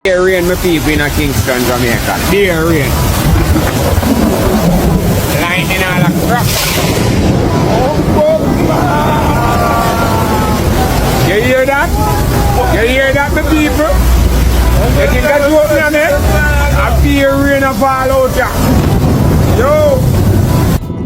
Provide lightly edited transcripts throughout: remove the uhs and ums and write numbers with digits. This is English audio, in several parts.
There rain, my people in Kingston, Jamaica. There rain. Lightning all a crap. You hear that? You hear that, my people? You think that's what I'm saying? I feel rain a fall out here. Yo!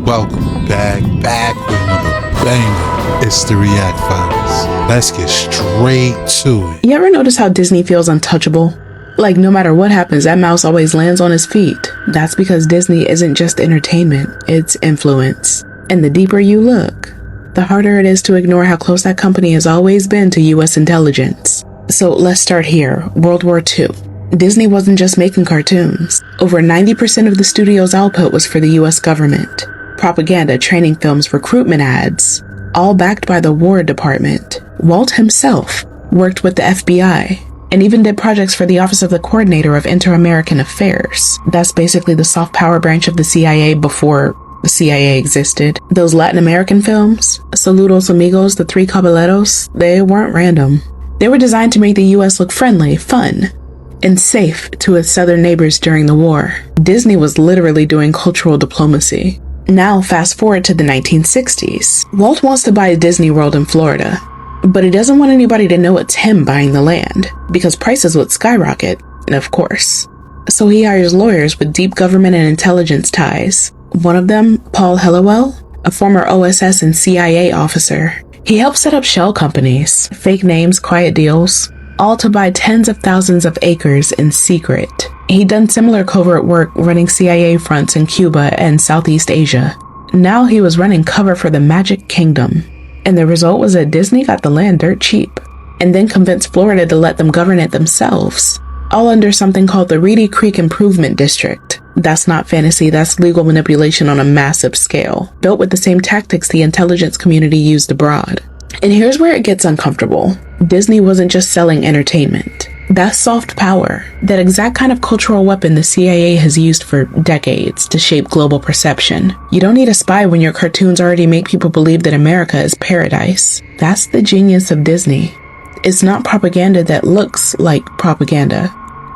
Welcome back with another banger. It's the React Files. Let's get straight to it. You ever notice how Disney feels untouchable? Like no matter what happens, that mouse always lands on his feet. That's because Disney isn't just entertainment, it's influence. And the deeper you look, the harder it is to ignore how close that company has always been to US intelligence. So let's start here. World War II. Disney wasn't just making cartoons. Over 90% of the studio's output was for the US government. Propaganda, training films, recruitment ads, all backed by the War Department. Walt himself worked with the FBI and even did projects for the Office of the Coordinator of Inter-American Affairs. That's basically the soft power branch of the CIA before the CIA existed. Those Latin American films, Saludos Amigos, The Three Caballeros, they weren't random. They were designed to make the US look friendly, fun, and safe to its southern neighbors during the war. Disney was literally doing cultural diplomacy. Now fast forward to the 1960s. Walt wants to buy a Disney World in Florida, but he doesn't want anybody to know it's him buying the land, because prices would skyrocket, of course. So he hires lawyers with deep government and intelligence ties. One of them, Paul Helliwell, a former OSS and CIA officer. He helped set up shell companies, fake names, quiet deals, all to buy tens of thousands of acres in secret. He'd done similar covert work running CIA fronts in Cuba and Southeast Asia. Now he was running cover for the Magic Kingdom. And the result was that Disney got the land dirt cheap, and then convinced Florida to let them govern it themselves, all under something called the Reedy Creek Improvement District. That's not fantasy, that's legal manipulation on a massive scale, built with the same tactics the intelligence community used abroad. And here's where it gets uncomfortable. Disney wasn't just selling entertainment. That's soft power, that exact kind of cultural weapon the CIA has used for decades to shape global perception. You don't need a spy when your cartoons already make people believe that America is paradise. That's the genius of Disney. It's not propaganda that looks like propaganda.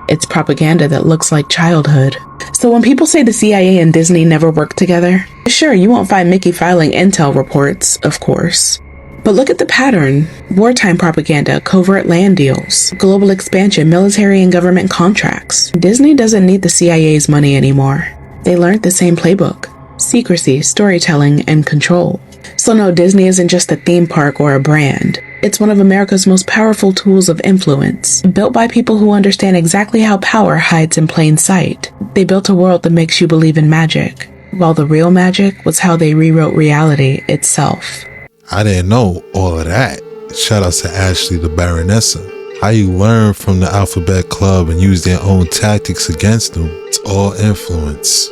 It's propaganda that looks like childhood. So when people say the CIA and Disney never worked together, sure, you won't find Mickey filing intel reports, of course. But look at the pattern. Wartime propaganda, covert land deals, global expansion, military and government contracts. Disney doesn't need the CIA's money anymore. They learned the same playbook: secrecy, storytelling, and control. So no, Disney isn't just a theme park or a brand. It's one of America's most powerful tools of influence, built by people who understand exactly how power hides in plain sight. They built a world that makes you believe in magic, while the real magic was how they rewrote reality itself. I didn't know all of that. Shout out to Ashley the Baronessa. How you learn from the Alphabet Club and use their own tactics against them. It's all influence.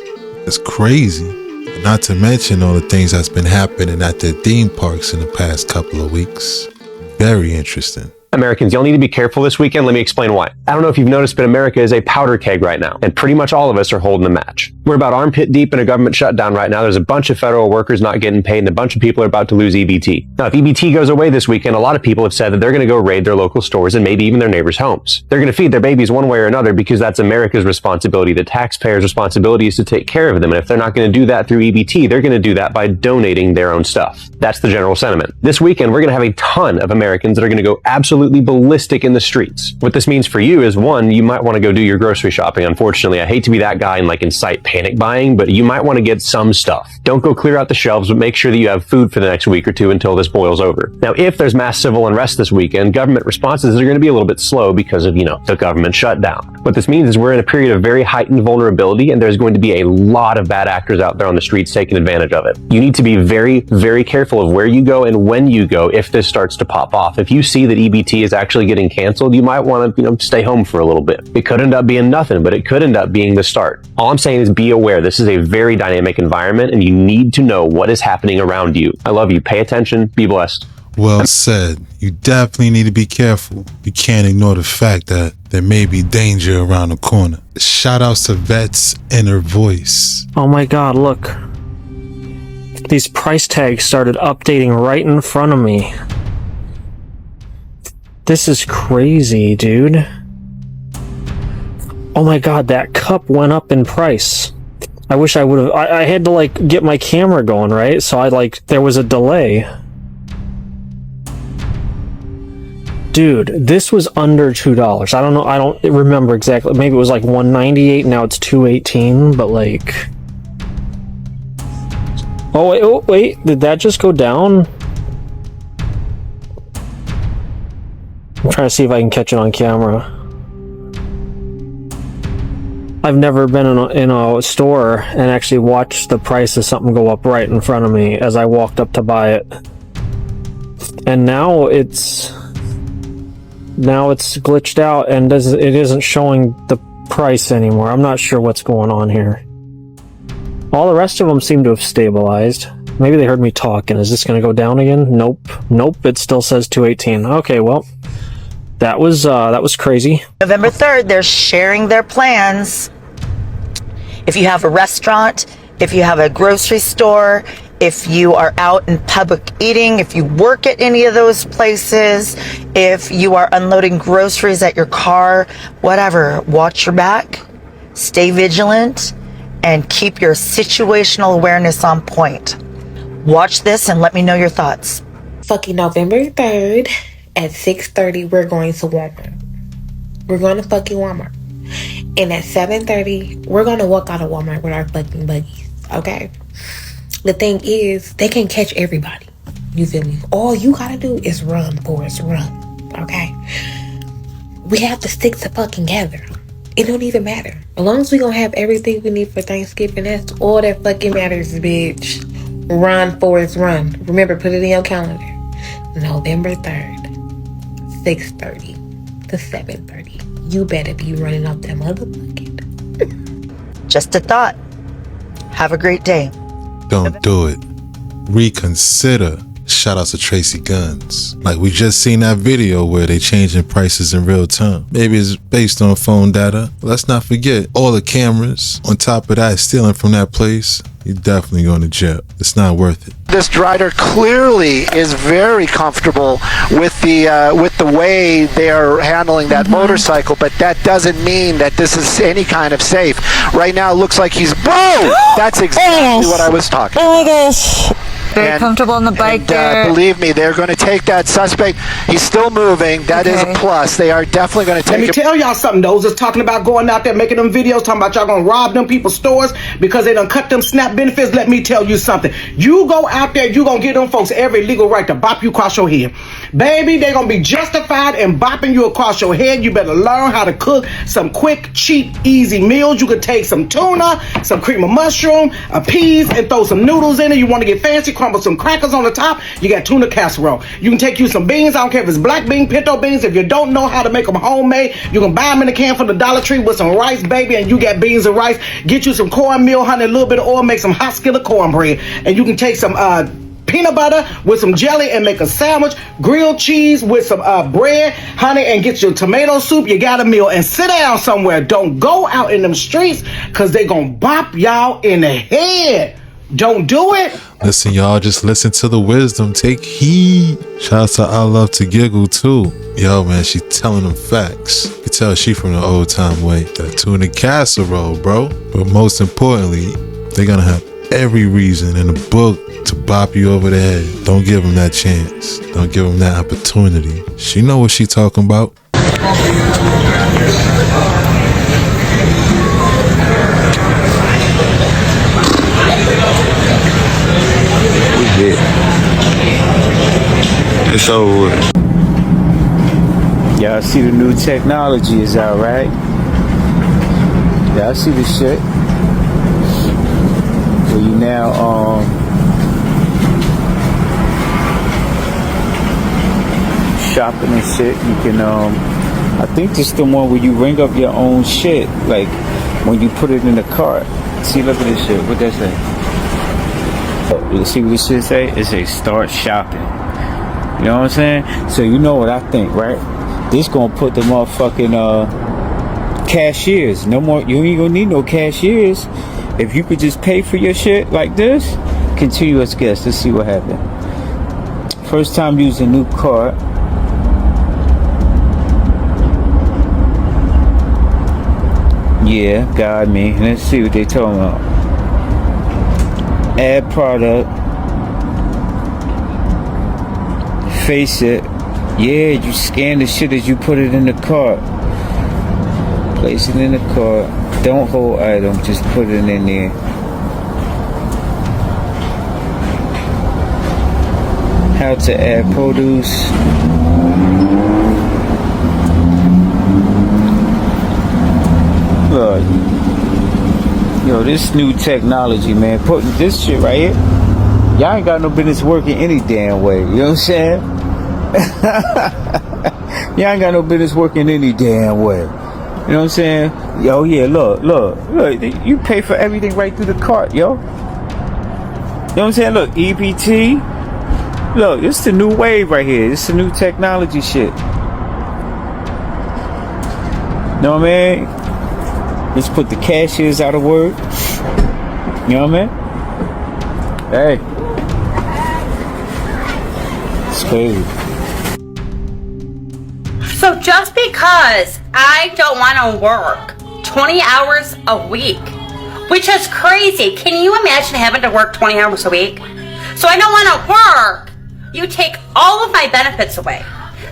It's crazy. And not to mention all the things that's been happening at their theme parks in the past couple of weeks. Very interesting. Americans, y'all need to be careful this weekend. Let me explain why. I don't know if you've noticed, but America is a powder keg right now, and pretty much all of us are holding a match. We're about armpit deep in a government shutdown right now. There's a bunch of federal workers not getting paid, and a bunch of people are about to lose EBT. Now, if EBT goes away this weekend, a lot of people have said that they're going to go raid their local stores and maybe even their neighbors' homes. They're going to feed their babies one way or another because that's America's responsibility. The taxpayers' responsibility is to take care of them, and if they're not going to do that through EBT, they're going to do that by donating their own stuff. That's the general sentiment. This weekend, we're going to have a ton of Americans that are going to go absolutely ballistic in the streets. What this means for you is, one, you might want to go do your grocery shopping. Unfortunately, I hate to be that guy and incite panic buying, but you might want to get some stuff. Don't go clear out the shelves, but make sure that you have food for the next week or two until this boils over. Now, if there's mass civil unrest this weekend, government responses are going to be a little bit slow because of, the government shutdown. What this means is we're in a period of very heightened vulnerability, and there's going to be a lot of bad actors out there on the streets taking advantage of it. You need to be very, very careful of where you go and when you go if this starts to pop off. If you see that EBT is actually getting canceled, you might want to, stay home for a little bit. It could end up being nothing, but it could end up being the start. All I'm saying is be aware. This is a very dynamic environment, and you need to know what is happening around you. I love you. Pay attention. Be blessed. Well said. You definitely need to be careful. You can't ignore the fact that there may be danger around the corner. Shout outs to Vet's Inner Voice. Oh my god, look. These price tags started updating right in front of me. This is crazy, dude. Oh my god, that cup went up in price. I wish I would have. I had to like get my camera going, right? So there was a delay. Dude, this was under $2. I don't know. I don't remember exactly. Maybe it was like $198. Now it's $218. But like, oh wait, did that just go down? I'm trying to see if I can catch it on camera. I've never been in a store and actually watched the price of something go up right in front of me as I walked up to buy it. And now it's glitched out and it isn't showing the price anymore. I'm not sure what's going on here. All the rest of them seem to have stabilized. Maybe they heard me talking. Is this going to go down again? Nope. It still says 218. Okay, well, that was crazy. November 3rd, they're sharing their plans. If you have a restaurant, if you have a grocery store, if you are out in public eating, if you work at any of those places, if you are unloading groceries at your car, whatever, watch your back, stay vigilant, and keep your situational awareness on point. Watch this and let me know your thoughts. Fucking November 3rd at 6:30, we're going to Walmart. We're going to fucking Walmart. And at 7:30, we're going to walk out of Walmart with our fucking buggies, okay? The thing is, they can catch everybody. You feel me? All you gotta do is run, Forrest, run, okay? We have to stick to fucking together. It don't even matter. As long as we gonna have everything we need for Thanksgiving, that's all that fucking matters, bitch. Run, Forrest, run. Remember, put it in your calendar. November 3rd, 6:30 to 7:30. You better be running up that motherfucker. Just a thought. Have a great day. Don't do it. Reconsider. Shout out to Tracy Guns. Like we just seen that video where they changing prices in real time. Maybe it's based on phone data. Let's not forget all the cameras. On top of that, stealing from that place, you're definitely going to jail. It's not worth it. This driver clearly is very comfortable with the way they are handling that motorcycle, but that doesn't mean that this is any kind of safe. Right now, it looks like he's That's exactly what I was talking about. Oh my gosh. Very comfortable on the bike there. Believe me, they're going to take that suspect. He's still moving. That is a plus. They are definitely going to take Let me tell y'all something. Those that's talking about going out there making them videos, talking about y'all going to rob them people's stores because they done cut them SNAP benefits. Let me tell you something. You go out there, you going to give them folks every legal right to bop you across your head. Baby, they're going to be justified in bopping you across your head. You better learn how to cook some quick, cheap, easy meals. You could take some tuna, some cream of mushroom, peas, and throw some noodles in it. You want to get fancy, crumble some crackers on the top, you got tuna casserole. You can take you some beans, I don't care if it's black bean, pinto beans. If you don't know how to make them homemade, you can buy them in a can from the Dollar Tree with some rice, baby, and you got beans and rice. Get you some cornmeal, honey, a little bit of oil, make some hot skillet cornbread. And you can take some peanut butter with some jelly and make a sandwich, grilled cheese with some bread, honey, and get your tomato soup. You got a meal and sit down somewhere. Don't go out in them streets because they gonna bop y'all in the head. Don't do it. Listen, y'all, just listen to the wisdom. Take heed. Shout out to I Love to Giggle, too. Yo, man, she telling them facts. You can tell she from the old time way. That tuna casserole, bro. But most importantly, they're going to have every reason in the book to bop you over the head. Don't give them that chance. Don't give them that opportunity. She know what she talking about. It's over with. Y'all see the new technology is out, right? Y'all see the shit. Where you now shopping and shit. You can I think this is the one where you ring up your own shit, like when you put it in the cart. See, look at this shit. What that say? You see what this shit say? It say start shopping. You know what I'm saying? So you know what I think, right? This gonna put the motherfucking cashiers. No more. You ain't gonna need no cashiers. If you could just pay for your shit like this, continuous guess. Let's see what happened. First time using new card. Yeah, got me. Let's see what they talking about. Add product. Face it. Yeah, you scan the shit as you put it in the cart. Place it in the cart. Don't hold item, just put it in there. How to add produce. Look. Yo, this new technology, man. Putting this shit right here. Y'all ain't got no business working any damn way. You know what I'm saying? Y'all ain't got no business working any damn way. You know what I'm saying? Yo, yeah, look. You pay for everything right through the cart, yo. You know what I'm saying? Look, EBT. Look, this is the new wave right here. This is the new technology shit. Know what I mean? Let's put the cashiers out of work. You know what I mean? Hey. It's crazy. So just because I don't want to work 20 hours a week, which is crazy. Can you imagine having to work 20 hours a week? So I don't want to work. You take all of my benefits away.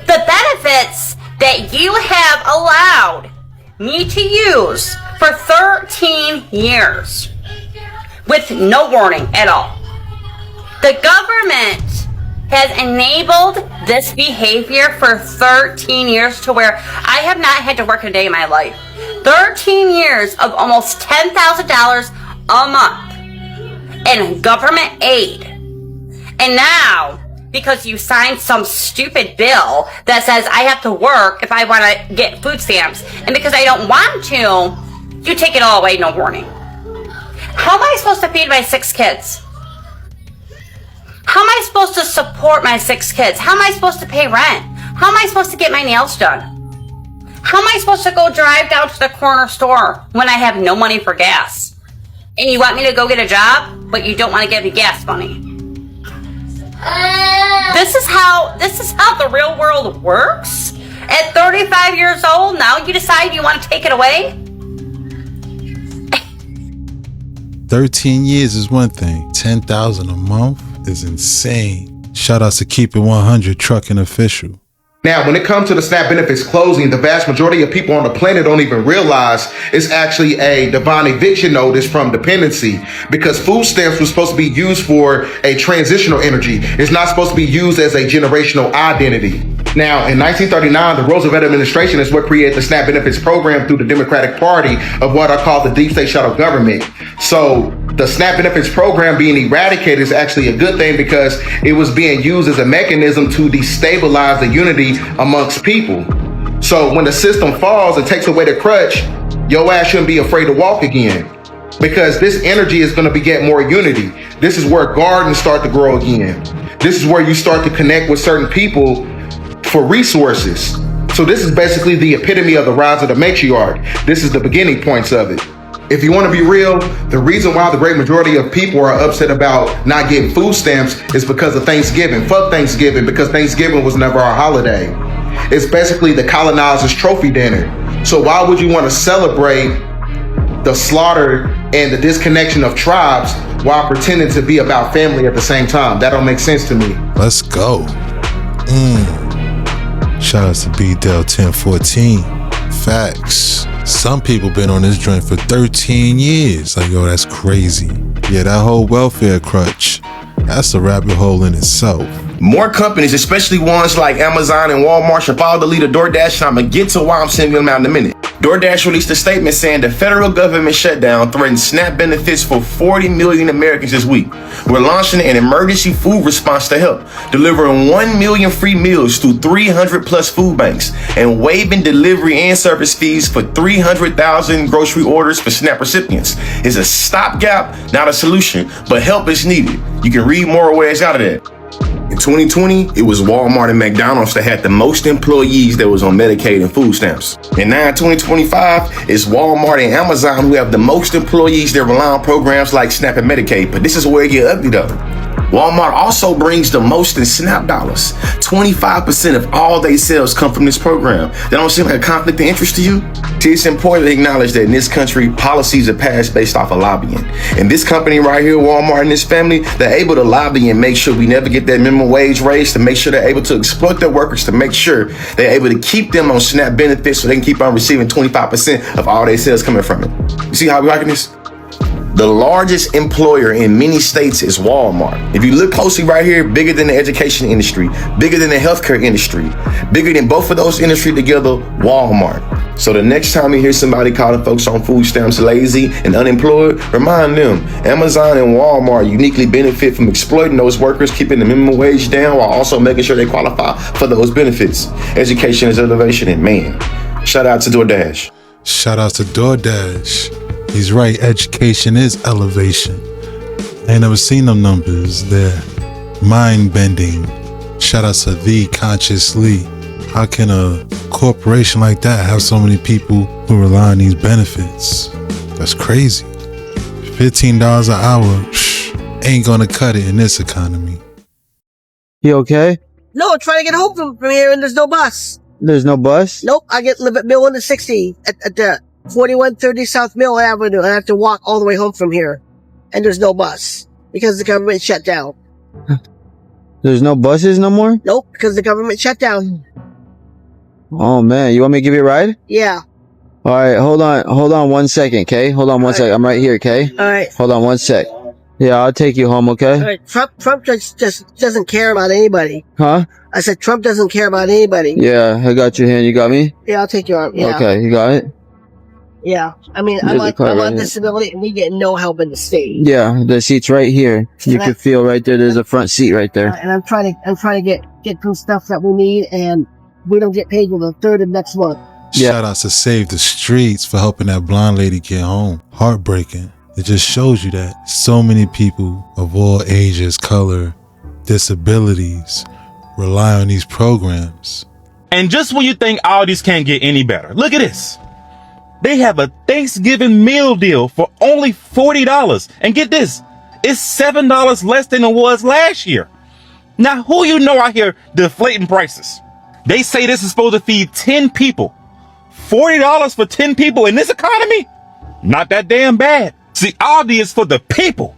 The benefits that you have allowed me to use for 13 years with no warning at all. The government has enabled this behavior for 13 years to where I have not had to work a day in my life. 13 years of almost $10,000 a month in government aid. And now, because you signed some stupid bill that says I have to work if I want to get food stamps, and because I don't want to, you take it all away, no warning. How am I supposed to feed my 6 kids? How am I supposed to support my 6 kids? How am I supposed to pay rent? How am I supposed to get my nails done? How am I supposed to go drive down to the corner store when I have no money for gas? And you want me to go get a job, but you don't want to give me gas money? This is how the real world works? At 35 years old, now you decide you want to take it away? 13 years is one thing. 10,000 a month is insane. Shout out to Keep It 100 Trucking Official. Now, when it comes to the SNAP benefits closing, the vast majority of people on the planet don't even realize it's actually a divine eviction notice from dependency, because food stamps were supposed to be used for a transitional energy. It's not supposed to be used as a generational identity. Now, in 1939, the Roosevelt administration is what created the SNAP benefits program through the Democratic Party of what are called the deep state shadow government. So the SNAP benefits program being eradicated is actually a good thing, because it was being used as a mechanism to destabilize the unity amongst people. So when the system falls and takes away the crutch, your ass shouldn't be afraid to walk again, because this energy is going to beget more unity. This is where gardens start to grow again. This is where you start to connect with certain people for resources. So this is basically the epitome of the rise of the matriarch. This is the beginning points of it. If you want to be real, the reason why the great majority of people are upset about not getting food stamps is because of Thanksgiving. Fuck Thanksgiving, because Thanksgiving was never our holiday. It's basically the colonizer's trophy dinner. So why would you want to celebrate the slaughter and the disconnection of tribes while pretending to be about family at the same time? That don't make sense to me. Let's go. Shout out to B-Del 1014. Facts. Some people been on this joint for 13 years. Like, yo, that's crazy. Yeah, that whole welfare crutch, that's a rabbit hole in itself. More companies, especially ones like Amazon and Walmart, should follow the lead of DoorDash, and I'm going to get to why I'm sending them out in a minute. DoorDash released a statement saying the federal government shutdown threatens SNAP benefits for 40 million Americans this week. We're launching an emergency food response to help, delivering 1 million free meals through 300 plus food banks, and waiving delivery and service fees for 300,000 grocery orders for SNAP recipients. It's a stopgap, not a solution, but help is needed. You can read more ways out of that. In 2020, it was Walmart and McDonald's that had the most employees that was on Medicaid and food stamps. And now in 2025, it's Walmart and Amazon who have the most employees that rely on programs like SNAP and Medicaid. But this is where it gets ugly though. Walmart also brings the most in SNAP dollars. 25% of all their sales come from this program. That don't seem like a conflict of interest to you? See, it's important to acknowledge that in this country, policies are passed based off of lobbying. And this company right here, Walmart and this family, they're able to lobby and make sure we never get that minimum wage raise, to make sure they're able to exploit their workers, to make sure they're able to keep them on SNAP benefits so they can keep on receiving 25% of all their sales coming from it. You see how we're liking this? The largest employer in many states is Walmart. If you look closely right here, bigger than the education industry, bigger than the healthcare industry, bigger than both of those industries together, Walmart. So the next time you hear somebody calling folks on food stamps lazy and unemployed, remind them Amazon and Walmart uniquely benefit from exploiting those workers, keeping the minimum wage down while also making sure they qualify for those benefits. Education is elevation, and man, shout out to DoorDash. Shout out to DoorDash. He's right, education is elevation. I ain't never seen them numbers. They're mind-bending. Shout out to The Consciously. How can a corporation like that have so many people who rely on these benefits? That's crazy. $15 an hour ain't gonna cut it in this economy. You okay? No, I'm trying to get home from here and there's no bus. There's no bus? Nope, I live at Mill 160 at the 4130 South Mill Avenue. I have to walk all the way home from here. And there's no bus because the government shut down. There's no buses no more? Nope, because the government shut down. Oh man, you want me to give you a ride? Yeah. Alright, hold on 1 second, okay? Hold on one second. I'm right here, okay? Alright. Hold on 1 sec. Yeah, I'll take you home, okay? Alright, Trump just doesn't care about anybody. Huh? I said Trump doesn't care about anybody. Yeah, I got your hand. You got me? Yeah, I'll take your arm. Yeah. Okay, you got it? Yeah. I mean, I'm on disability and we get no help in the state. Yeah, the seat's right here. You can feel right there. There's a front seat right there. And I'm trying to get some stuff that we need, and we don't get paid till the 3rd of next month. Yeah. Shout out to Save the Streets for helping that blonde lady get home. Heartbreaking. It just shows you that so many people of all ages, color, disabilities rely on these programs. And just when you think all these can't get any better, look at this. They have a Thanksgiving meal deal for only $40. And get this, it's $7 less than it was last year. Now, who you know out here deflating prices? They say this is supposed to feed 10 people. $40 for 10 people in this economy? Not that damn bad. See, Aldi is for the people.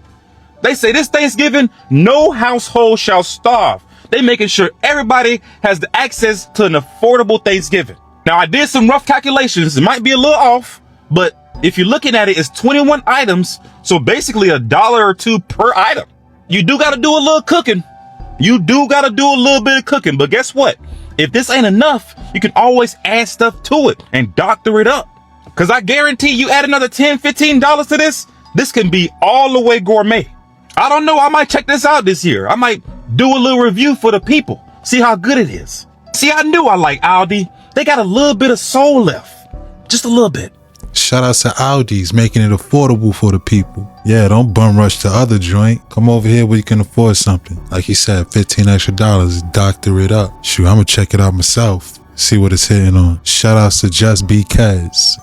They say this Thanksgiving, no household shall starve. They making sure everybody has the access to an affordable Thanksgiving. Now, I did some rough calculations. It might be a little off, but if you're looking at it, it's 21 items. So basically $1 or $2 per item. You do got to do a little cooking. You do got to do a little bit of cooking. But guess what? If this ain't enough, you can always add stuff to it and doctor it up. Because I guarantee you add another $10, $15 to this can be all the way gourmet. I don't know. I might check this out this year. I might do a little review for the people. See how good it is. See, I knew I like Aldi. They got a little bit of soul left. Just a little bit. Shout out to Aldi's making it affordable for the people. Yeah, don't bum rush to other joint. Come over here where you can afford something. Like he said, $15 extra, doctor it up. Shoot, I'm gonna check it out myself. See what it's hitting on. Shout outs to Just Because.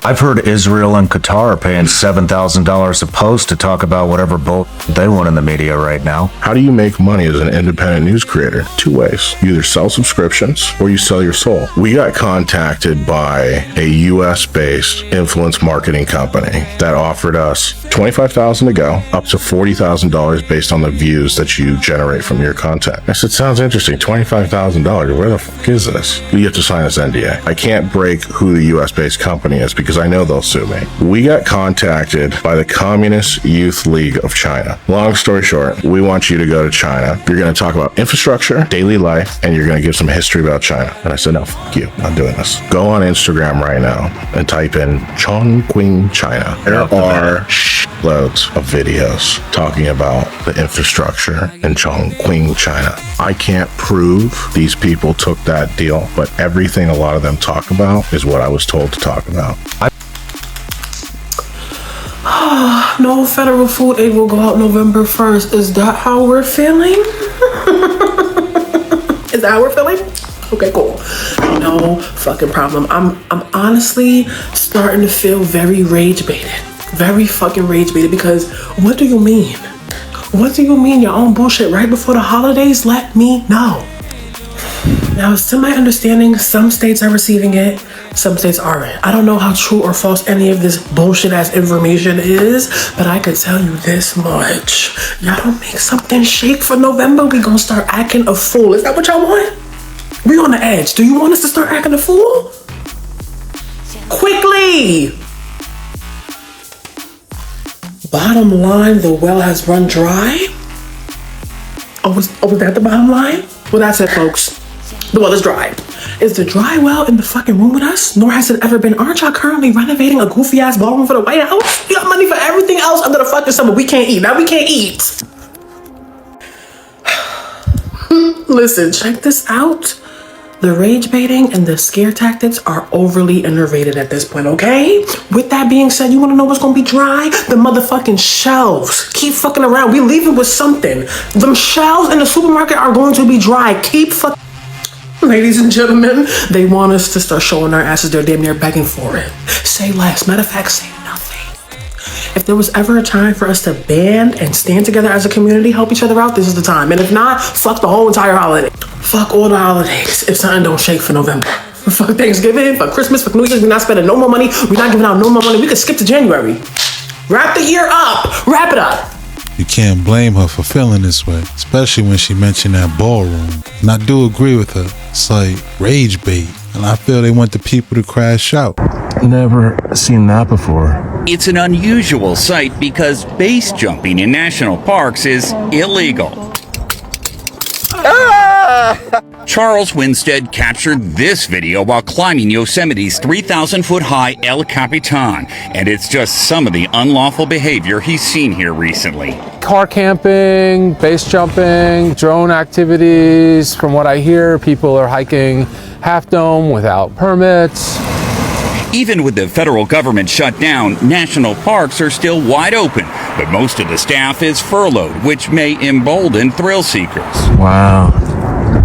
I've heard Israel and Qatar are paying $7,000 a post to talk about whatever bull they want in the media right now. How do you make money as an independent news creator? Two ways. You either sell subscriptions or you sell your soul. We got contacted by a US-based influence marketing company that offered us $25,000 to go, up to $40,000 based on the views that you generate from your content. I said, sounds interesting. $25,000. Where the fuck is this? You have to sign this NDA. I can't break who the US-based company is because because I know they'll sue me. We got contacted by the Communist Youth League of China. Long story short, we want you to go to China. You're going to talk about infrastructure, daily life, and you're going to give some history about China. And I said, no, fuck you. I'm doing this. Go on Instagram right now and type in Chongqing, China. There are loads of videos talking about the infrastructure in Chongqing, China. I can't prove these people took that deal, but everything a lot of them talk about is what I was told to talk about. No federal food aid will go out November 1st. Is that how we're feeling? Is that how we're feeling? Okay, cool. No fucking problem. I'm honestly starting to feel very rage baited. Very fucking rage baited, because what do you mean? What do you mean your own bullshit right before the holidays? Let me know. Now, to my understanding, some states are receiving it, some states aren't. I don't know how true or false any of this bullshit ass information is, but I could tell you this much. Y'all don't make something shake for November, we gonna start acting a fool. Is that what y'all want? We on the edge. Do you want us to start acting a fool? Quickly! Bottom line, the well has run dry. Oh, was that the bottom line? Well, that's it, folks. The well is dry. Is the dry well in the fucking room with us? Nor has it ever been. Aren't y'all currently renovating a goofy ass ballroom for the White House? We got money for everything else under the fucking sun, but we can't eat. Now we can't eat. Listen, check this out. The rage baiting and the scare tactics are overly innovated at this point, okay? With that being said, you wanna know what's gonna be dry? The motherfucking shelves. Keep fucking around. We leaving with something. Them shelves in the supermarket are going to be dry. Keep fucking... Ladies and gentlemen, they want us to start showing our asses. They're damn near begging for it. Say less. Matter of fact, say nothing. If there was ever a time for us to band and stand together as a community, help each other out, this is the time. And if not, fuck the whole entire holiday. Fuck all the holidays if something don't shake for November. Fuck Thanksgiving, fuck Christmas, fuck New Year's. We're not spending no more money. We're not giving out no more money. We could skip to January. Wrap the year up. Wrap it up. You can't blame her for feeling this way, especially when she mentioned that ballroom. And I do agree with her. It's like rage bait, and I feel they want the people to crash out. Never seen that before. It's an unusual sight because base jumping in national parks is illegal. Charles Winstead captured this video while climbing Yosemite's 3,000-foot high El Capitan, and it's just some of the unlawful behavior he's seen here recently. Car camping, base jumping, drone activities. From what I hear, people are hiking Half Dome without permits. Even with the federal government shut down, national parks are still wide open, but most of the staff is furloughed, which may embolden thrill seekers. Wow.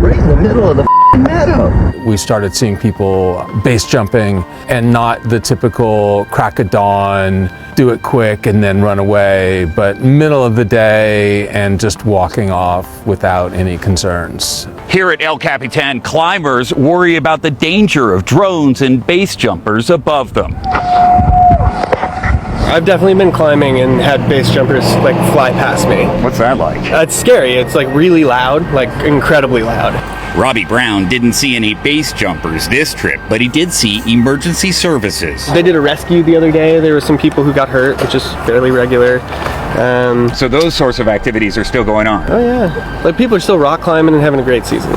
Right in the middle of the meadow. We started seeing people base jumping, and not the typical crack of dawn, do it quick and then run away, but middle of the day and just walking off without any concerns. Here at El Capitan, climbers worry about the danger of drones and base jumpers above them. I've definitely been climbing and had base jumpers like fly past me. What's that like? It's scary. It's like really loud, like incredibly loud. Robbie Brown didn't see any base jumpers this trip, but he did see emergency services. They did a rescue the other day. There were some people who got hurt, which is fairly regular. So those sorts of activities are still going on? Oh yeah. Like people are still rock climbing and having a great season.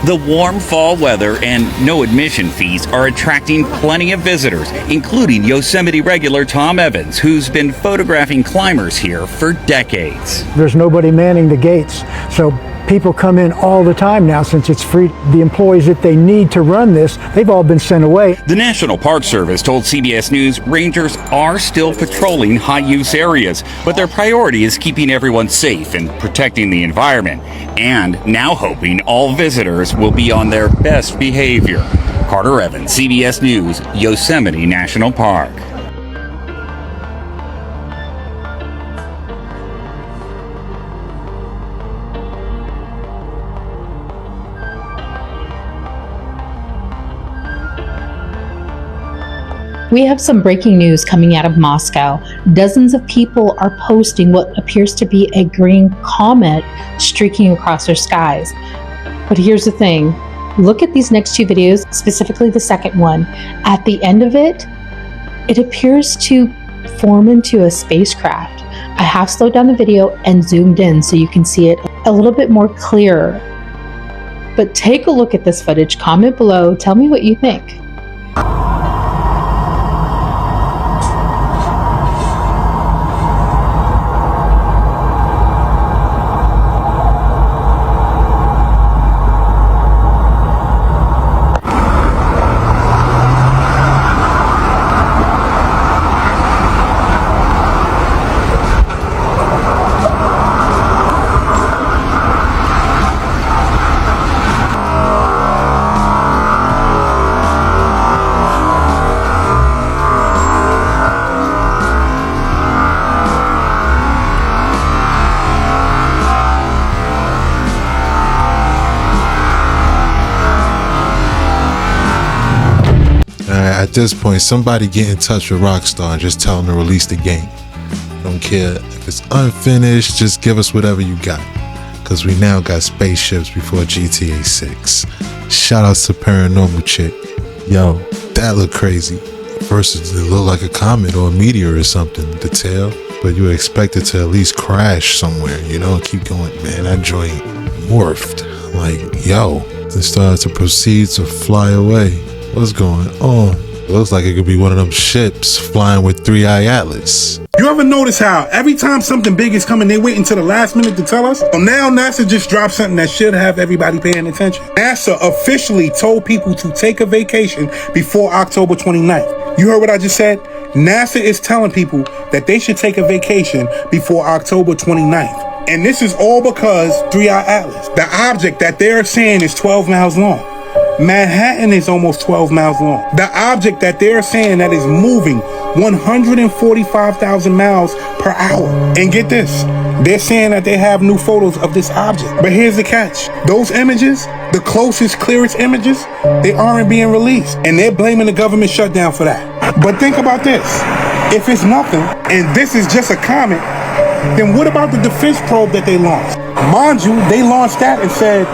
The warm fall weather and no admission fees are attracting plenty of visitors, including Yosemite regular Tom Evans, who's been photographing climbers here for decades. There's nobody manning the gates, so people come in all the time now since it's free. The employees that they need to run this, they've all been sent away. The National Park Service told CBS News rangers are still patrolling high-use areas, but their priority is keeping everyone safe and protecting the environment, and now hoping all visitors will be on their best behavior. Carter Evans, CBS News, Yosemite National Park. We have some breaking news coming out of Moscow. Dozens of people are posting what appears to be a green comet streaking across their skies. But here's the thing. Look at these next two videos, specifically the second one. At the end of it, It appears to form into a spacecraft. I have slowed down the video and zoomed in so you can see it a little bit more clearer. But take a look at this footage, comment below, tell me what you think. At this point, somebody get in touch with Rockstar and just tell them to release the game. Don't care if it's unfinished, just give us whatever you got. Cause we now got spaceships before GTA 6. Shout outs to Paranormal Chick. Yo, that look crazy. First it looked like a comet or a meteor or something, the tail. But you expect it to at least crash somewhere, you know, keep going. Man, that joint morphed. Like, yo, then started to proceed to fly away. What's going on? Looks like it could be one of them ships flying with 3-Eye Atlas. You ever notice how every time something big is coming, they wait until the last minute to tell us? Well, now NASA just dropped something that should have everybody paying attention. NASA officially told people to take a vacation before October 29th. You heard what I just said? NASA is telling people that they should take a vacation before October 29th. And this is all because 3-Eye Atlas, the object that they're saying is 12 miles long. Manhattan is almost 12 miles long. The object that they're saying that is moving 145,000 miles per hour. And get this, they're saying that they have new photos of this object. But here's the catch. Those images, the closest, clearest images, they aren't being released. And they're blaming the government shutdown for that. But think about this. If it's nothing, and this is just a comet, then what about the defense probe that they launched? Mind you, they launched that and said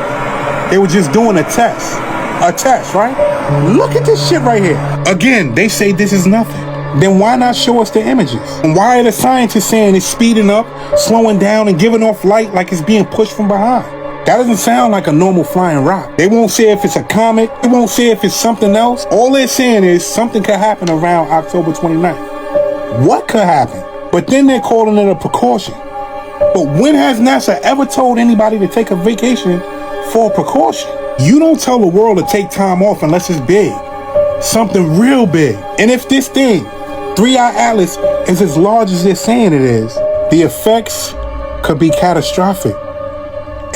they were just doing a test. A test, right? Look at this shit right here. Again, they say this is nothing. Then why not show us the images? And why are the scientists saying it's speeding up, slowing down, and giving off light like it's being pushed from behind? That doesn't sound like a normal flying rock. They won't say if it's a comet. They won't say if it's something else. All they're saying is something could happen around October 29th. What could happen? But then they're calling it a precaution. But when has NASA ever told anybody to take a vacation for a precaution? You don't tell the world to take time off unless it's big. Something real big. And if this thing, 3-Eye Atlas, is as large as they're saying it is, the effects could be catastrophic.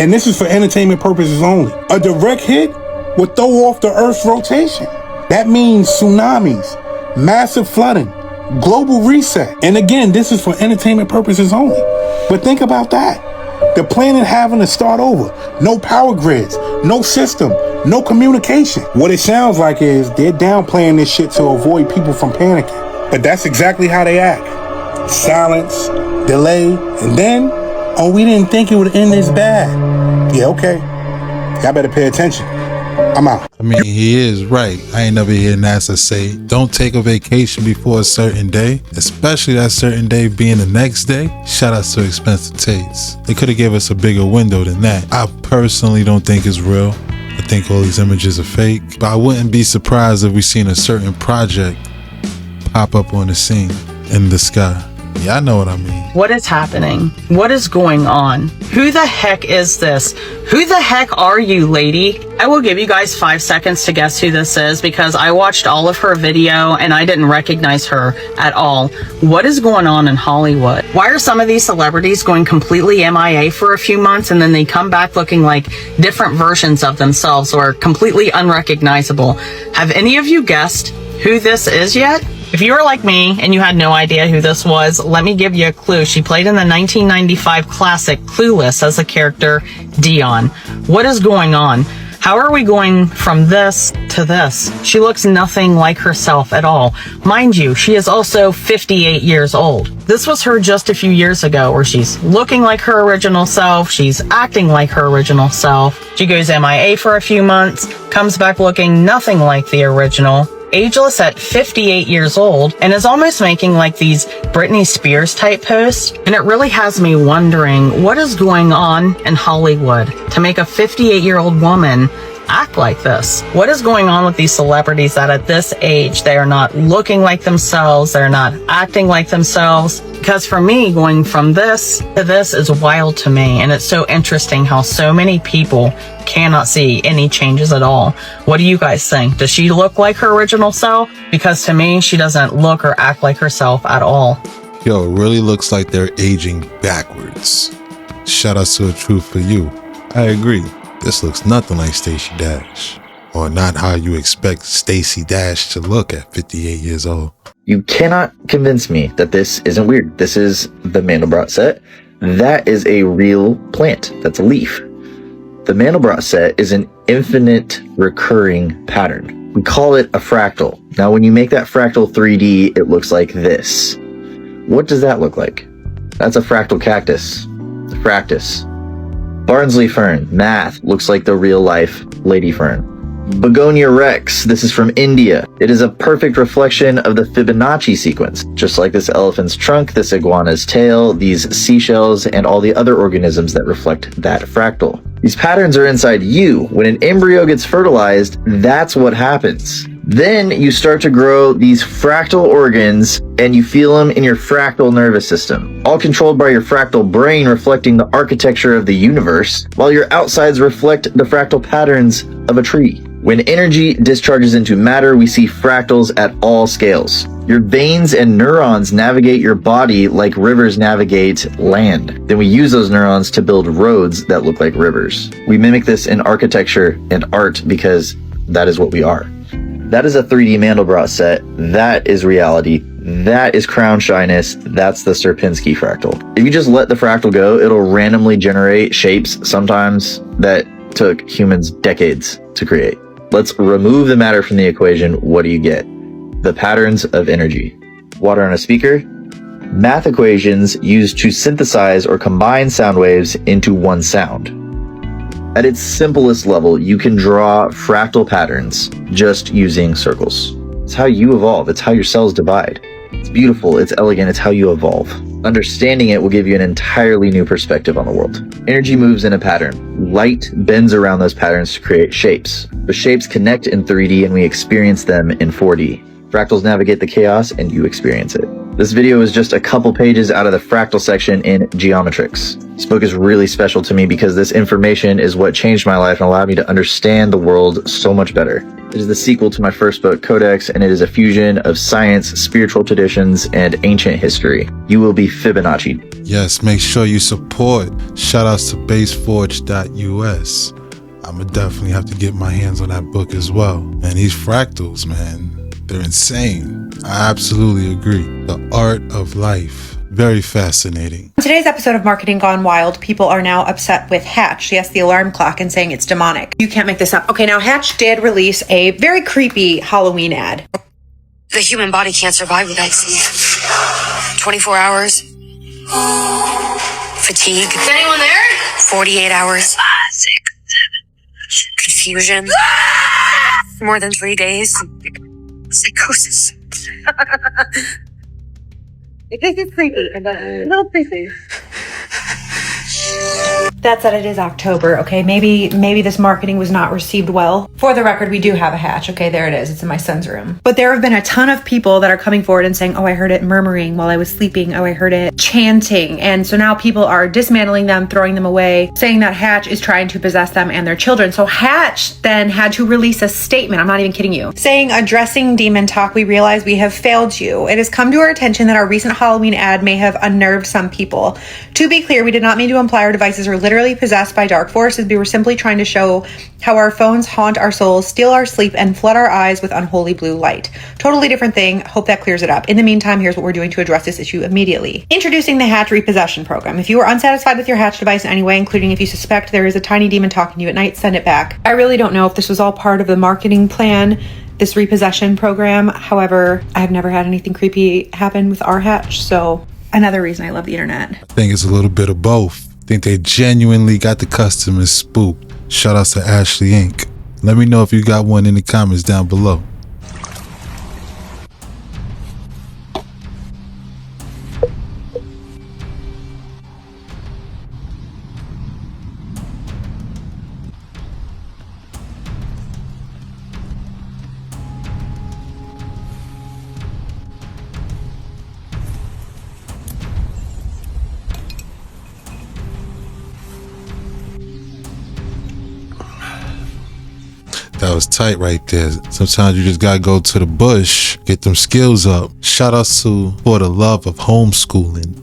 And this is for entertainment purposes only. A direct hit would throw off the Earth's rotation. That means tsunamis, massive flooding, global reset. And again, this is for entertainment purposes only. But think about that. The planet having to start over. No power grids, no system, no communication. What it sounds like is they're downplaying this shit to avoid people from panicking. But that's exactly how they act. Silence, delay, and then, oh, we didn't think it would end this bad. Yeah, okay. Y'all better pay attention. I'm out. I mean, he is right. I ain't never hear NASA say, don't take a vacation before a certain day, especially that certain day being the next day. Shout out to Expensive Tastes. They could have gave us a bigger window than that. I personally don't think it's real. I think all these images are fake. But I wouldn't be surprised if we seen a certain project pop up on the scene in the sky. Yeah, I know what I mean. What is happening? What is going on? Who the heck is this? Who the heck are you, lady? I will give you guys 5 seconds to guess who this is because I watched all of her video and I didn't recognize her at all. What is going on in Hollywood? Why are some of these celebrities going completely MIA for a few months and then they come back looking like different versions of themselves or completely unrecognizable? Have any of you guessed who this is yet? If you were like me and you had no idea who this was, let me give you a clue. She played in the 1995 classic Clueless as the character Dion. What is going on? How are we going from this to this? She looks nothing like herself at all. Mind you, she is also 58 years old. This was her just a few years ago where she's looking like her original self, she's acting like her original self. She goes MIA for a few months, comes back looking nothing like the original. ageless at 58 years old and is almost making like these Britney Spears type posts. And it really has me wondering what is going on in Hollywood to make a 58-year-old woman act like this. What is going on with these celebrities that at this age, they are not looking like themselves, they're not acting like themselves? Because for me, going from this to this is wild to me. And it's so interesting how so many people cannot see any changes at all. What do you guys think? Does she look like her original self? Because to me, she doesn't look or act like herself at all. Yo, it really looks like they're aging backwards. Shout out to a truth for you. I agree. This looks nothing like Stacey Dash. Or not how you expect Stacey Dash to look at 58 years old. You cannot convince me that this isn't weird. This is the Mandelbrot set. That is a real plant. That's a leaf. The Mandelbrot set is an infinite recurring pattern. We call it a fractal. Now, when you make that fractal 3D, it looks like this. What does that look like? That's a fractal cactus. The fractus. Barnsley fern, math, looks like the real life lady fern. Begonia rex, this is from India. It is a perfect reflection of the Fibonacci sequence, just like this elephant's trunk, this iguana's tail, these seashells, and all the other organisms that reflect that fractal. These patterns are inside you. When an embryo gets fertilized, that's what happens. Then you start to grow these fractal organs and you feel them in your fractal nervous system, all controlled by your fractal brain reflecting the architecture of the universe, while your outsides reflect the fractal patterns of a tree. When energy discharges into matter, we see fractals at all scales. Your veins and neurons navigate your body like rivers navigate land. Then we use those neurons to build roads that look like rivers. We mimic this in architecture and art because that is what we are. That is a 3D Mandelbrot set. That is reality. That is crown shyness. That's the Sierpinski fractal. If you just let the fractal go, it'll randomly generate shapes sometimes that took humans decades to create. Let's remove the matter from the equation. What do you get? The patterns of energy. Water on a speaker. Math equations used to synthesize or combine sound waves into one sound. At its simplest level, you can draw fractal patterns just using circles. It's how you evolve. It's how your cells divide. It's beautiful. It's elegant. It's how you evolve. Understanding it will give you an entirely new perspective on the world. Energy moves in a pattern. Light bends around those patterns to create shapes. The shapes connect in 3D and we experience them in 4D. Fractals navigate the chaos and you experience it. This video is just a couple pages out of the fractal section in Geometrics. This book is really special to me because this information is what changed my life and allowed me to understand the world so much better. It is the sequel to my first book, Codex, and it is a fusion of science, spiritual traditions, and ancient history. You will be Fibonacci. Yes, make sure you support. Shout outs to baseforge.us. I'ma definitely have to get my hands on that book as well. And these fractals, man, they're insane. I absolutely agree. The art of life. Very fascinating. In today's episode of Marketing Gone Wild, people are now upset with Hatch. Yes, the alarm clock, and saying it's demonic. You can't make this up. Okay, now Hatch did release a very creepy Halloween ad. The human body can't survive without sleep. 24 hours. Fatigue. Is anyone there? 48 hours. 5, 6, 7. Confusion. More than 3 days. Psychosis. This is creepy. A little creepy. That said, it is October, okay? Maybe this marketing was not received well. For the record, we do have a Hatch, okay? There it is. It's in my son's room. But there have been a ton of people that are coming forward and saying, oh, I heard it murmuring while I was sleeping. Oh, I heard it chanting. And so now people are dismantling them, throwing them away, saying that Hatch is trying to possess them and their children. So Hatch then had to release a statement, I'm not even kidding you, saying, addressing demon talk, we realize we have failed you. It has come to our attention that our recent Halloween ad may have unnerved some people. To be clear, we did not mean to imply our devices are literally possessed by dark forces. We were simply trying to show how our phones haunt our souls, steal our sleep, and flood our eyes with unholy blue light. Totally different thing. Hope that clears it up. In the meantime, here's what we're doing to address this issue immediately. Introducing the Hatch repossession program. If you are unsatisfied with your Hatch device in any way, including if you suspect there is a tiny demon talking to you at night, send it back. I really don't know if this was all part of the marketing plan, this repossession program. However, I've never had anything creepy happen with our Hatch, so another reason I love the internet. I think it's a little bit of both. I think they genuinely got the customers spooked. Shout out to Ashley Inc. Let me know if you got one in the comments down below. That was tight right there. Sometimes you just gotta go to the bush, get them skills up. Shout out to For the Love of Homeschooling.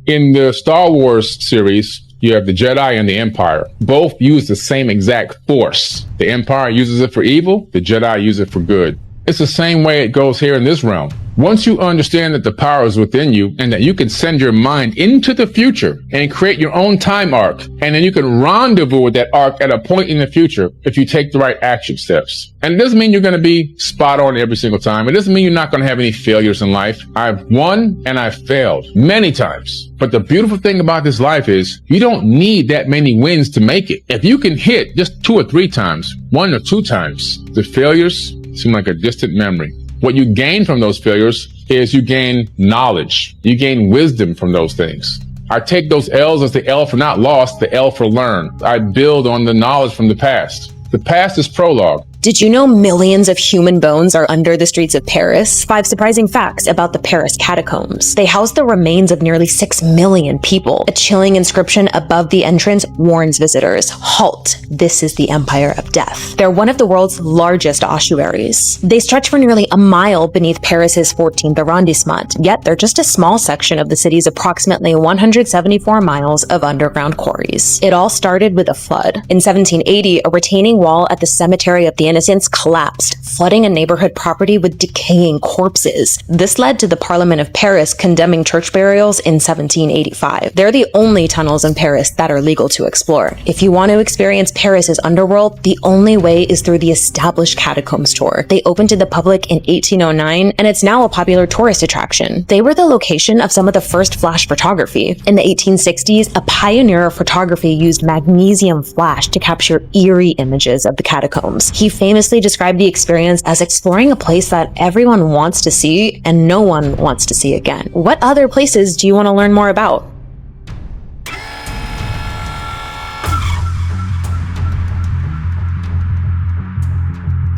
In the Star Wars series, you have the Jedi and the Empire. Both use the same exact force. The Empire uses it for evil, the Jedi use it for good. It's the same way it goes here in this realm. Once you understand that the power is within you and that you can send your mind into the future and create your own time arc, and then you can rendezvous with that arc at a point in the future if you take the right action steps. And it doesn't mean you're going to be spot on every single time. It doesn't mean you're not going to have any failures in life. I've won and I've failed many times. But the beautiful thing about this life is you don't need that many wins to make it. If you can hit just 2 or 3 times, 1 or 2 times, the failures seem like a distant memory. What you gain from those failures is you gain knowledge. You gain wisdom from those things. I take those L's as the L for not lost, the L for learn. I build on the knowledge from the past. The past is prologue. Did you know millions of human bones are under the streets of Paris? 5 surprising facts about the Paris catacombs. They house the remains of nearly 6 million people. A chilling inscription above the entrance warns visitors, halt, this is the Empire of Death. They're one of the world's largest ossuaries. They stretch for nearly a mile beneath Paris's 14th arrondissement, yet they're just a small section of the city's approximately 174 miles of underground quarries. It all started with a flood. In 1780, a retaining wall at the Cemetery of the Innocents collapsed, flooding a neighborhood property with decaying corpses. This led to the Parliament of Paris condemning church burials in 1785. They're the only tunnels in Paris that are legal to explore. If you want to experience Paris's underworld, the only way is through the established Catacombs tour. They opened to the public in 1809, and it's now a popular tourist attraction. They were the location of some of the first flash photography. In the 1860s, a pioneer of photography used magnesium flash to capture eerie images of the catacombs. He famously described the experience as exploring a place that everyone wants to see and no one wants to see again. What other places do you want to learn more about?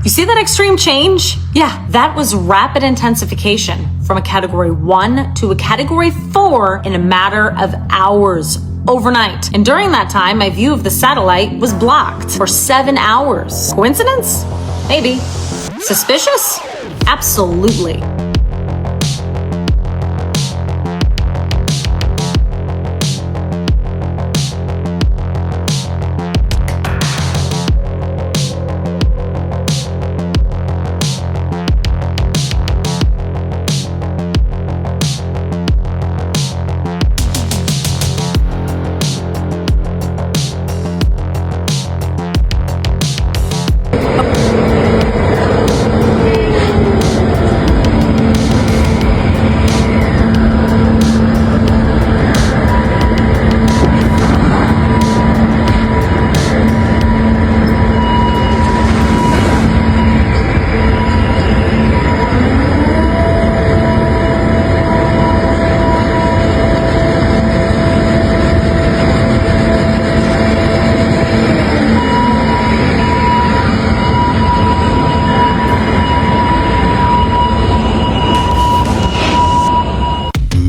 You see that extreme change? Yeah, that was rapid intensification from a category 1 to a category 4 in a matter of hours. Overnight. And during that time, my view of the satellite was blocked for 7 hours. Coincidence? Maybe. Suspicious? Absolutely.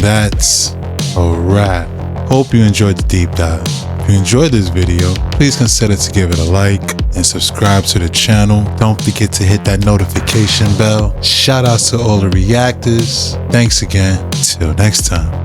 That's a wrap. Hope you enjoyed the deep dive. If you enjoyed this video, please consider to give it a like and subscribe to the channel. Don't forget to hit that notification bell. Shout outs to all the reactors. Thanks again. Till next time.